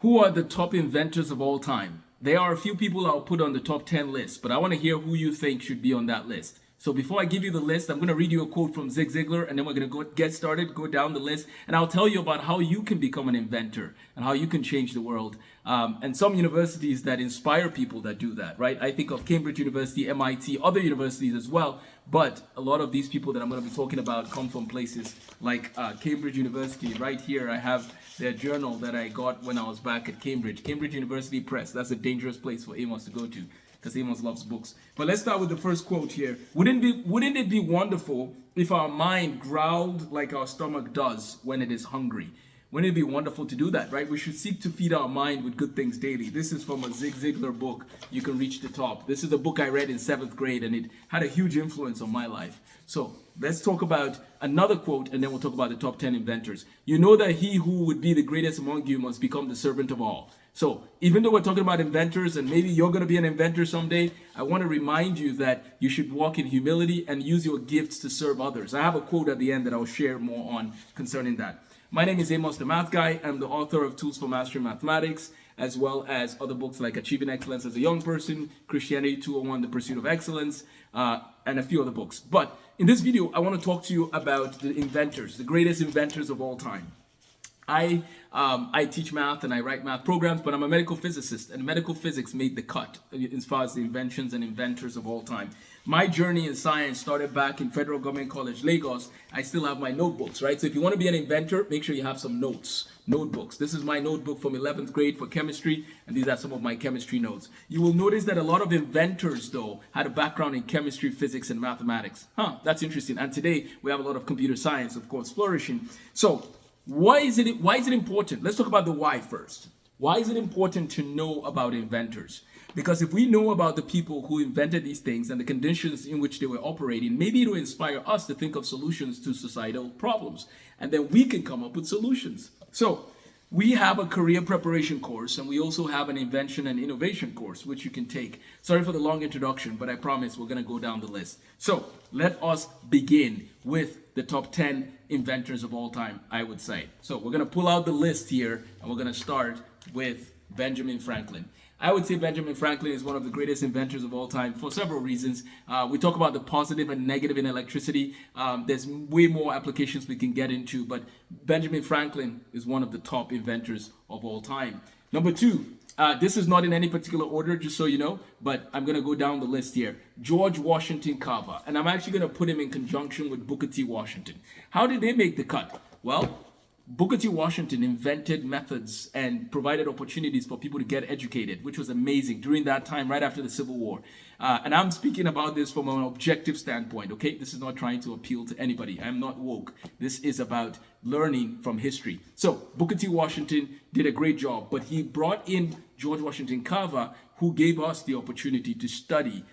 Who are the top inventors of all time? There are a few people I'll put on the top 10 list, but I want to hear who you think should be on that list. So before I give you the list, I'm going to read you a quote from Zig Ziglar, and then we're going to get started, go down the list, and I'll tell you about how you can become an inventor and how you can change the world. And some universities that inspire people that do that, right? I think of Cambridge University, MIT, other universities as well, but a lot of these people that I'm going to be talking about come from places like Cambridge University. Right here, I have their journal that I got when I was back at Cambridge. Cambridge University Press. That's a dangerous place for Amos to go to, because Amos loves books. But let's start with the first quote here. Wouldn't it be wonderful if our mind growled like our stomach does when it is hungry? Wouldn't it be wonderful to do that, right? We should seek to feed our mind with good things daily. This is from a Zig Ziglar book, You Can Reach the Top. This is a book I read in 7th grade, and it had a huge influence on my life. So let's talk about another quote, and then we'll talk about the top 10 inventors. You know that he who would be the greatest among you must become the servant of all. So even though we're talking about inventors, and maybe you're going to be an inventor someday, I want to remind you that you should walk in humility and use your gifts to serve others. I have a quote at the end that I'll share more on concerning that. My name is Amos the Math Guy. I'm the author of Tools for Mastering Mathematics, as well as other books like Achieving Excellence as a Young Person, Christianity 201, The Pursuit of Excellence, and a few other books. But in this video, I want to talk to you about the inventors, the greatest inventors of all time. I teach math and I write math programs, but I'm a medical physicist, and medical physics made the cut as far as the inventions and inventors of all time. My journey in science started back in Federal Government College, Lagos. I still have my notebooks, right? So if you want to be an inventor, make sure you have some notebooks. This is my notebook from 11th grade for chemistry, and these are some of my chemistry notes. You will notice that a lot of inventors, though, had a background in chemistry, physics, and mathematics. That's interesting. And today, we have a lot of computer science, of course, flourishing. So why is it important? Let's talk about the why first. Why is it important to know about inventors? Because if we know about the people who invented these things and the conditions in which they were operating, maybe it will inspire us to think of solutions to societal problems. And then we can come up with solutions. So we have a career preparation course, and we also have an invention and innovation course, which you can take. Sorry for the long introduction, but I promise we're going to go down the list. So let us begin with the top 10 inventors of all time, I would say. So we're going to pull out the list here, and we're going to start with Benjamin Franklin. I would say Benjamin Franklin is one of the greatest inventors of all time for several reasons. We talk about the positive and negative in electricity. There's way more applications we can get into, but Benjamin Franklin is one of the top inventors of all time. Number two, this is not in any particular order, just so you know, but I'm going to go down the list here. George Washington Carver, and I'm actually going to put him in conjunction with Booker T. Washington. How did they make the cut? Well, Booker T. Washington invented methods and provided opportunities for people to get educated, which was amazing during that time, right after the Civil War. And I'm speaking about this from an objective standpoint, okay? This is not trying to appeal to anybody. I'm not woke. This is about learning from history. So Booker T. Washington did a great job, but he brought in George Washington Carver, who gave us the opportunity to study.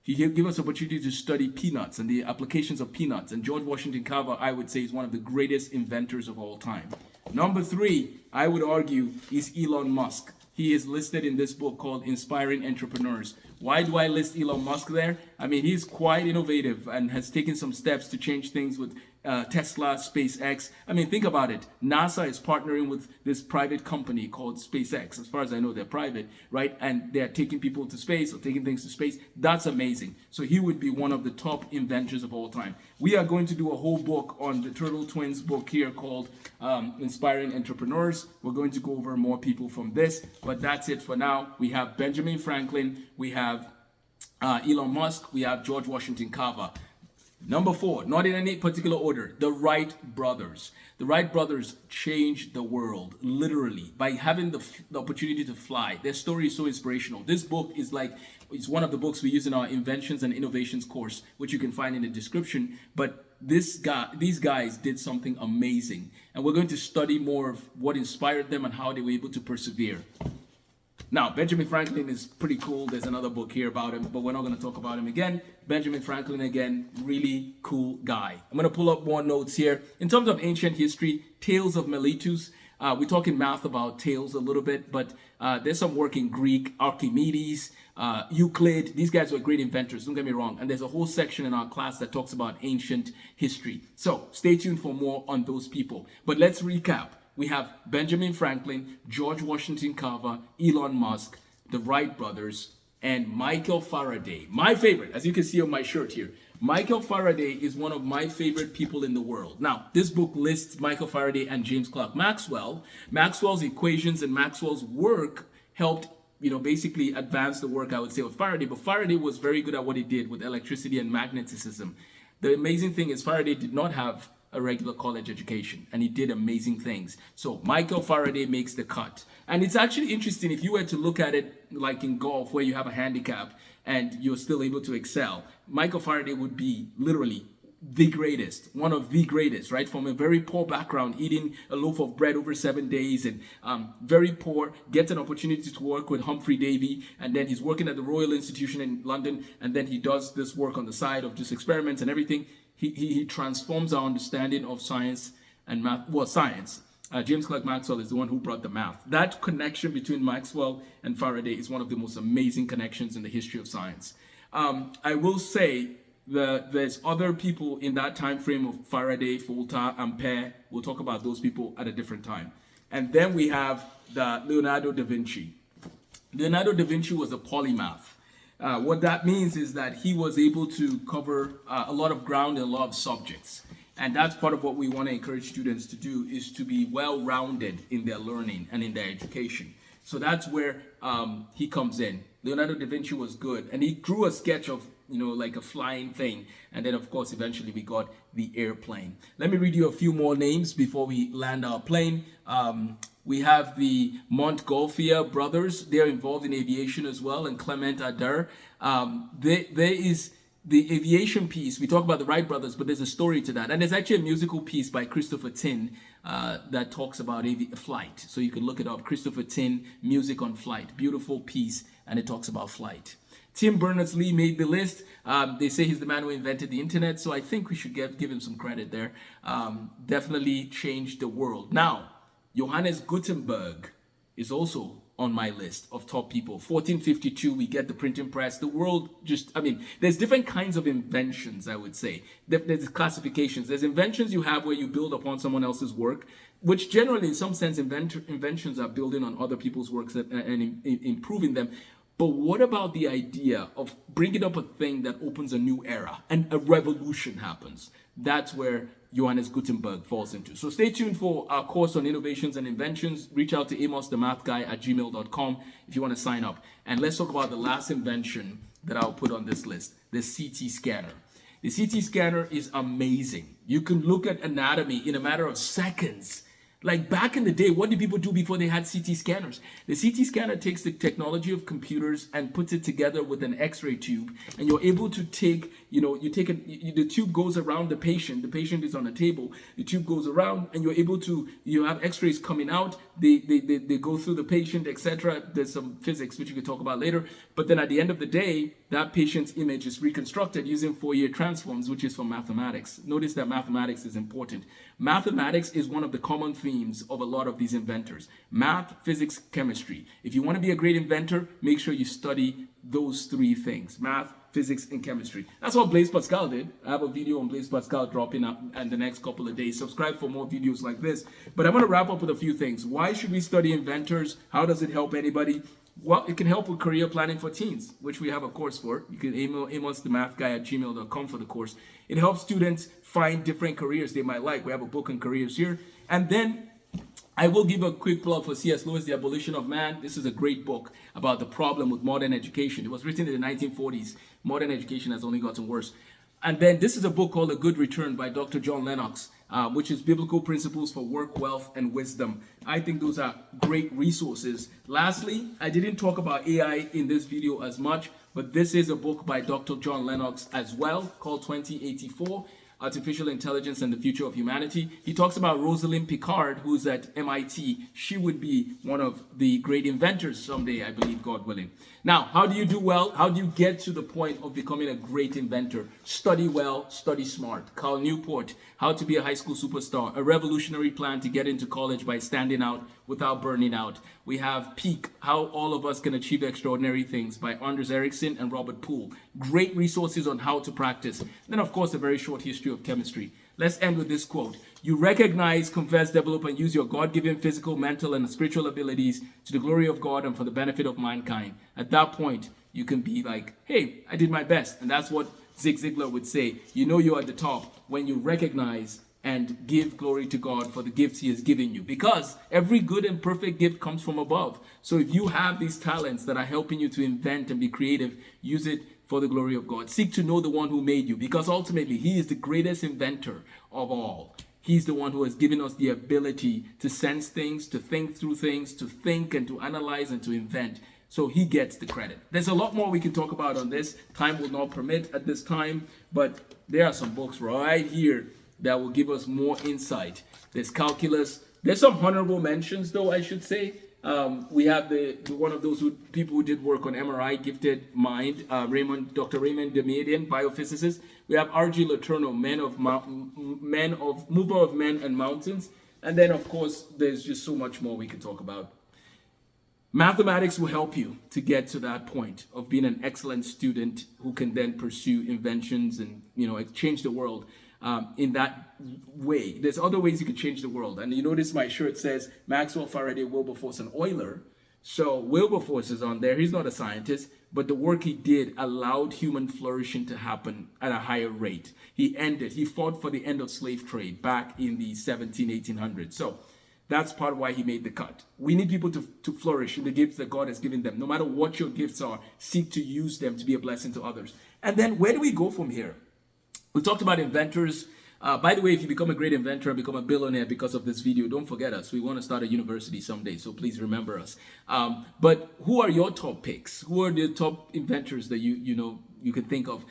He gave us opportunity to study peanuts and the applications of peanuts. And George Washington Carver, I would say, is one of the greatest inventors of all time. Number three, I would argue, is Elon Musk. He is listed in this book called Inspiring Entrepreneurs. Why do I list Elon Musk there? I mean, he's quite innovative and has taken some steps to change things with Tesla, SpaceX. I mean, think about it. NASA is partnering with this private company called SpaceX. As far as I know, they're private, right? And they're taking people to space or taking things to space. That's amazing. So he would be one of the top inventors of all time. We are going to do a whole book on the Turtle Twins book here called Inspiring Entrepreneurs. We're going to go over more people from this, but that's it for now. We have Benjamin Franklin. We have Elon Musk. We have George Washington Carver. Number four, not in any particular order, the Wright brothers. The Wright brothers changed the world, literally, by having the opportunity to fly. Their story is so inspirational. This book is it's one of the books we use in our Inventions and Innovations course, which you can find in the description. But these guys did something amazing. And we're going to study more of what inspired them and how they were able to persevere. Now, Benjamin Franklin is pretty cool. There's another book here about him, but we're not going to talk about him again. Benjamin Franklin, again, really cool guy. I'm going to pull up more notes here. In terms of ancient history, Tales of Miletus. We talk in math about tales a little bit, but there's some work in Greek, Archimedes, Euclid. These guys were great inventors, don't get me wrong. And there's a whole section in our class that talks about ancient history. So stay tuned for more on those people. But let's recap. we have Benjamin Franklin, George Washington Carver, Elon Musk, the Wright brothers, and Michael Faraday. My favorite, as you can see on my shirt here. Michael Faraday is one of my favorite people in the world. Now, this book lists Michael Faraday and James Clerk Maxwell. Maxwell's equations and Maxwell's work helped, basically advance the work, I would say, of Faraday. But Faraday was very good at what he did with electricity and magnetism. The amazing thing is Faraday did not have a regular college education, and he did amazing things. So Michael Faraday makes the cut. And it's actually interesting if you were to look at it like in golf where you have a handicap and you're still able to excel. Michael Faraday would be literally the greatest, one of the greatest, right? From a very poor background, eating a loaf of bread over 7 days, and very poor, gets an opportunity to work with Humphrey Davy, and then he's working at the Royal Institution in London, and then he does this work on the side of just experiments and everything. He transforms our understanding of science and math. Well, science. James Clerk Maxwell is the one who brought the math. That connection between Maxwell and Faraday is one of the most amazing connections in the history of science. I will say that there's other people in that time frame of Faraday, Volta, Ampere. We'll talk about those people at a different time. And then we have the Leonardo da Vinci. Leonardo da Vinci was a polymath. What that means is that he was able to cover a lot of ground and a lot of subjects. And that's part of what we want to encourage students to do, is to be well-rounded in their learning and in their education. So that's where he comes in. Leonardo da Vinci was good, and he drew a sketch of, like a flying thing. And then, of course, eventually we got the airplane. Let me read you a few more names before we land our plane. We have the Montgolfier brothers. They're involved in aviation as well, and Clement Ader. There is the aviation piece. We talk about the Wright brothers, but there's a story to that. And there's actually a musical piece by Christopher Tin that talks about flight. So you can look it up. Christopher Tin, Music on Flight. Beautiful piece, and it talks about flight. Tim Berners-Lee made the list. They say he's the man who invented the internet, so I think we should give him some credit there. Definitely changed the world. Now, Johannes Gutenberg is also on my list of top people. 1452, we get the printing press. The world there's different kinds of inventions, I would say. There's classifications. There's inventions you have where you build upon someone else's work, which generally, in some sense, inventions are building on other people's works and improving them. But what about the idea of bringing up a thing that opens a new era and a revolution happens? That's where Johannes Gutenberg falls into. So stay tuned for our course on innovations and inventions. Reach out to amosthemathguy@gmail.com if you want to sign up. And let's talk about the last invention that I'll put on this list, the CT scanner. The CT scanner is amazing. You can look at anatomy in a matter of seconds. Like back in the day, what did people do before they had CT scanners? The CT scanner takes the technology of computers and puts it together with an X-ray tube, and you're able to take, the tube goes around the patient is on a table, the tube goes around, and you're able to, you have X-rays coming out, they go through the patient, etc. There's some physics, which you can talk about later, but then at the end of the day, that patient's image is reconstructed using Fourier transforms, which is from mathematics. Notice that mathematics is important. Mathematics is one of the common themes of a lot of these inventors. Math, physics, chemistry. If you want to be a great inventor, make sure you study those three things: math, physics, and chemistry. That's what Blaise Pascal did. I have a video on Blaise Pascal dropping up in the next couple of days. Subscribe for more videos like this. But I'm going to wrap up with a few things. Why should we study inventors? How does it help anybody? Well, it can help with career planning for teens, which we have a course for. You can email amosthemathguy@gmail.com for the course. It helps students find different careers they might like. We have a book on careers here. And then I will give a quick plug for C.S. Lewis, The Abolition of Man. This is a great book about the problem with modern education. It was written in the 1940s. Modern education has only gotten worse. And then this is a book called A Good Return by Dr. John Lennox, which is Biblical Principles for Work, Wealth, and Wisdom. I think those are great resources. Lastly, I didn't talk about AI in this video as much, but this is a book by Dr. John Lennox as well, called 2084. Artificial Intelligence and the Future of Humanity. He talks about Rosalind Picard, who's at MIT. She would be one of the great inventors someday, I believe, God willing. Now, how do you do well? How do you get to the point of becoming a great inventor? Study well, study smart. Carl Newport, How to Be a High School Superstar, a revolutionary plan to get into college by standing out without burning out. We have Peak, How All of Us Can Achieve Extraordinary Things by Anders Ericsson and Robert Poole. Great resources on how to practice. Then, of course, a very short history of chemistry. Let's end with this quote. You recognize, confess, develop, and use your God-given physical, mental, and spiritual abilities to the glory of God and for the benefit of mankind. At that point, you can be like, hey, I did my best. And that's what Zig Ziglar would say. You know you're at the top when you recognize and give glory to God for the gifts he has given you. Because every good and perfect gift comes from above. So if you have these talents that are helping you to invent and be creative, use it for the glory of God. Seek to know the one who made you, because ultimately he is the greatest inventor of all. He's the one who has given us the ability to sense things, to think through things, to think and to analyze and to invent. So he gets the credit. There's a lot more we can talk about on this. Time will not permit at this time, but there are some books right here that will give us more insight. There's calculus. There's some honorable mentions, though, I should say. We have the one of those people who did work on MRI, gifted mind, Dr. Raymond Demadian, biophysicist. We have R.G. Letourneau, mover of men and mountains. And then, of course, there's just so much more we can talk about. Mathematics will help you to get to that point of being an excellent student who can then pursue inventions and, change the world. In that way. There's other ways you can change the world. And you notice my shirt says Maxwell, Faraday, Wilberforce, and Euler. So Wilberforce is on there. He's not a scientist, but the work he did allowed human flourishing to happen at a higher rate. He fought for the end of slave trade back in the 1800s. So that's part of why he made the cut. We need people to flourish in the gifts that God has given them. No matter what your gifts are, seek to use them to be a blessing to others. And then where do we go from here? We talked about inventors. By the way, if you become a great inventor and become a billionaire because of this video, don't forget us. We want to start a university someday, so please remember us. But who are your top picks? Who are the top inventors that you can think of?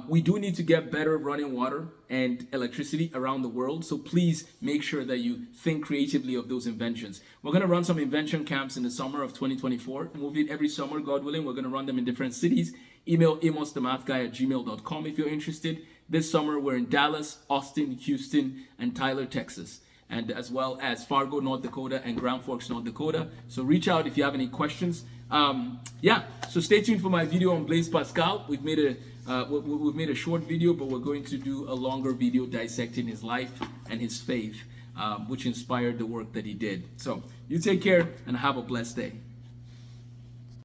We do need to get better running water and electricity around the world, so please make sure that you think creatively of those inventions. We're going to run some invention camps in the summer of 2024. Moving every summer, God willing. We're going to run them in different cities. Email amosthemathguy@gmail.com if you're interested. This summer, we're in Dallas, Austin, Houston, and Tyler, Texas, and as well as Fargo, North Dakota, and Grand Forks, North Dakota. So reach out if you have any questions. So stay tuned for my video on Blaise Pascal. We've made a short video, but we're going to do a longer video dissecting his life and his faith, which inspired the work that he did. So you take care and have a blessed day.